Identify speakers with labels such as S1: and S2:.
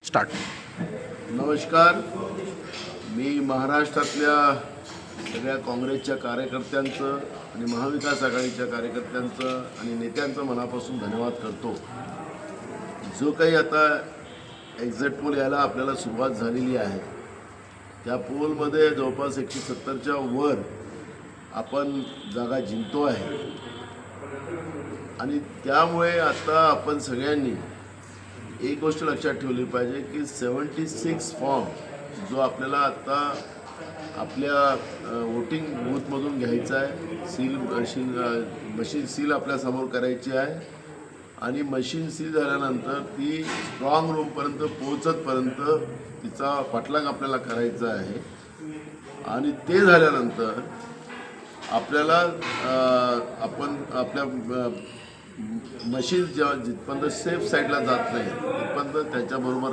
S1: Start.
S2: नमस्कार. मी महाराष्ट्रातल्या सगळ्या काँग्रेसच्या कार्यकर्त्यांचं आणि महाविकास आघाडीच्या कार्यकर्त्यांचं आणि नेत्यांचं मनापासून धन्यवाद करतो. जो काही आता एक्झिट पोल यायला आपल्याला सुरुवात झालेली आहे, त्या पोलमध्ये जवळपास 170च्या वर आपण जागा जिंकतो आहे. आणि त्यामुळे आता आपण सगळ्यांनी एक गोष्ट लक्षात ठेवली पाहिजे की 76 फॉर्म जो आपल्याला आता आपल्या वोटिंग बूथमधून घ्यायचा आहे, मशीन सील आपल्यासमोर करायची आहे आणि मशीन सील झाल्यानंतर ती स्ट्रॉंग रूमपर्यंत पोहोचतपर्यंत तिचा पाठलाग आपल्याला करायचा आहे. आणि ते झाल्यानंतर आपल्याला आपण आपल्या मशीन जिथपर्यंत सेफ साईडला जात नाही तिथपर्यंत त्याच्याबरोबर